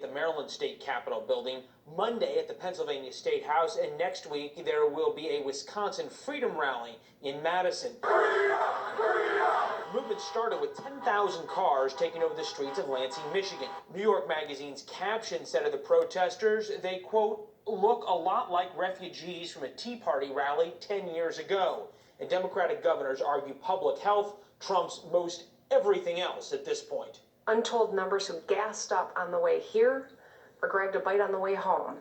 at the Maryland State Capitol building, Monday at the Pennsylvania State House, and next week there will be a Wisconsin Freedom Rally in Madison. The movement started with 10,000 cars taking over the streets of Lansing, Michigan. New York Magazine's caption said of the protesters, they, quote, look a lot like refugees from a Tea Party rally 10 years ago. And Democratic governors argue public health trumps most everything else at this point. Untold numbers who gassed up on the way here or grabbed a bite on the way home.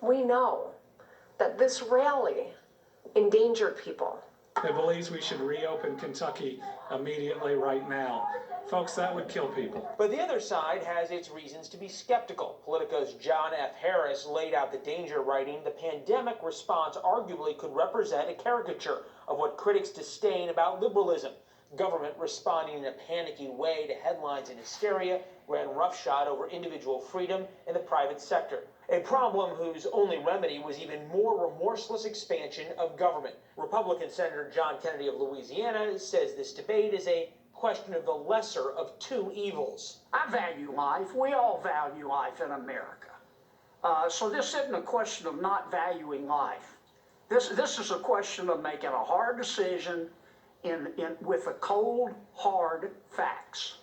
We know that this rally endangered people. That believes we should reopen Kentucky immediately right now. Folks, that would kill people. But the other side has its reasons to be skeptical. Politico's John F. Harris laid out the danger, writing, the pandemic response arguably could represent a caricature of what critics disdain about liberalism. Government responding in a panicky way to headlines and hysteria ran roughshod over individual freedom in the private sector. A problem whose only remedy was even more remorseless expansion of government. Republican Senator John Kennedy of Louisiana says this debate is a question of the lesser of two evils. I value life. We all value life in America. So this isn't a question of not valuing life. This is a question of making a hard decision with the cold, hard facts.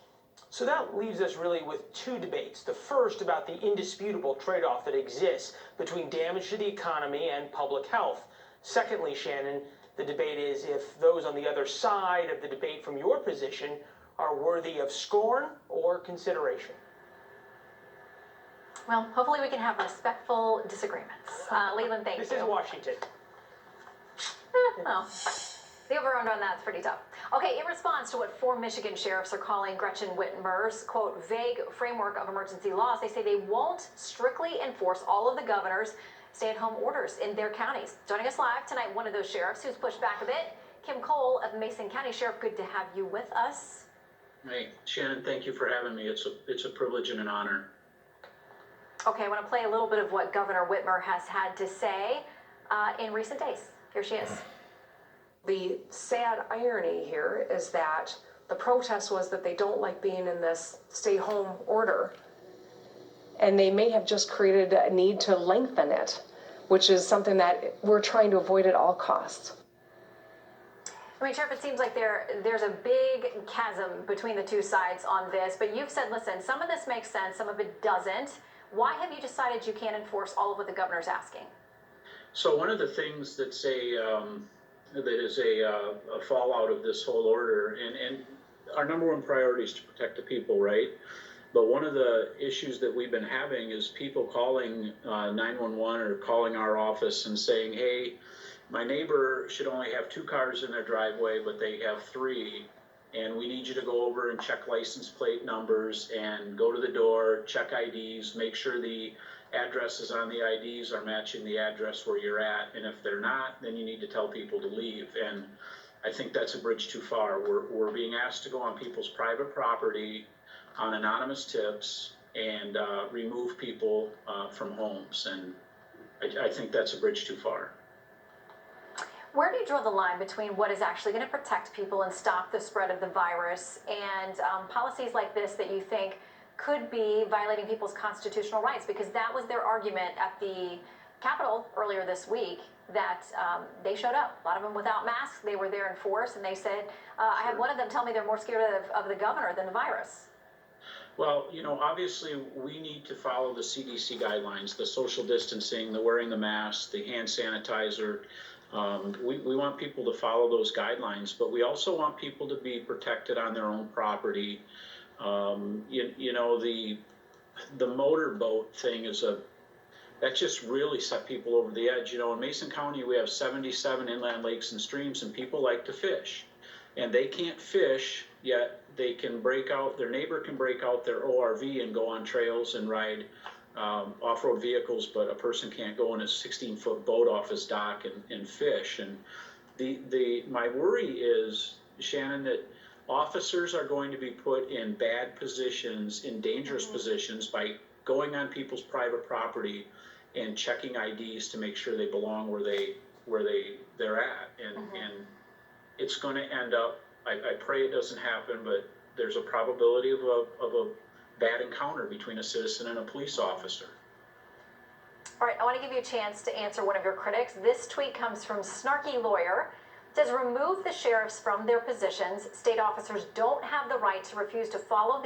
So that leaves us really with two debates. The first about the indisputable trade-off that exists between damage to the economy and public health. Secondly, Shannon, the debate is if those on the other side of the debate from your position are worthy of scorn or consideration. Well, hopefully we can have respectful disagreements. Leland, thank you. This is Washington. Well, the over-under on that's pretty tough. Okay, in response to what 4 Michigan sheriffs are calling Gretchen Whitmer's, quote, vague framework of emergency laws, they say they won't strictly enforce all of the governor's stay-at-home orders in their counties. Joining us live tonight, one of those sheriffs who's pushed back a bit, Kim Cole of Mason County. Sheriff, good to have you with us. Hey, Shannon, thank you for having me. It's a privilege and an honor. Okay, I want to play a little bit of what Governor Whitmer has had to say in recent days. Here she is. The sad irony here is that the protest was that they don't like being in this stay-home order, and they may have just created a need to lengthen it, which is something that we're trying to avoid at all costs. I mean, Sheriff, it seems like there's a big chasm between the two sides on this, but you've said, listen, some of this makes sense, some of it doesn't. Why have you decided you can't enforce all of what the governor's asking? So one of the things that is a fallout of this whole order, and our number one priority is to protect the people, right? But one of the issues that we've been having is people calling 911 or calling our office and saying, hey, my neighbor should only have 2 cars in their driveway, but they have 3. And we need you to go over and check license plate numbers and go to the door, check IDs, make sure the addresses on the IDs are matching the address where you're at. And if they're not, then you need to tell people to leave. And I think that's a bridge too far. We're being asked to go on people's private property on anonymous tips and remove people from homes. And I think that's a bridge too far. Where do you draw the line between what is actually going to protect people and stop the spread of the virus and policies like this that you think could be violating people's constitutional rights? Because that was their argument at the Capitol earlier this week, that they showed up, a lot of them without masks. They were there in force, and they said, I had one of them tell me they're more scared of the governor than the virus. Well, you know, obviously we need to follow the CDC guidelines, the social distancing, the wearing the mask, the hand sanitizer. We want people to follow those guidelines, but we also want people to be protected on their own property. You know, the motorboat thing that just really set people over the edge. You know, in Mason County, we have 77 inland lakes and streams, and people like to fish. And they can't fish, yet they can their neighbor can break out their ORV and go on trails and ride off-road vehicles, but a person can't go in a 16-foot boat off his dock and fish. And my worry is, Shannon, that officers are going to be put in bad positions, in dangerous positions, by going on people's private property and checking IDs to make sure they belong where they're at. And it's going to end up, I pray it doesn't happen, but there's a probability of a bad encounter between a citizen and a police officer. All right, I want to give you a chance to answer one of your critics. This tweet comes from Snarky Lawyer. It says, remove the sheriffs from their positions. State officers don't have the right to refuse to follow the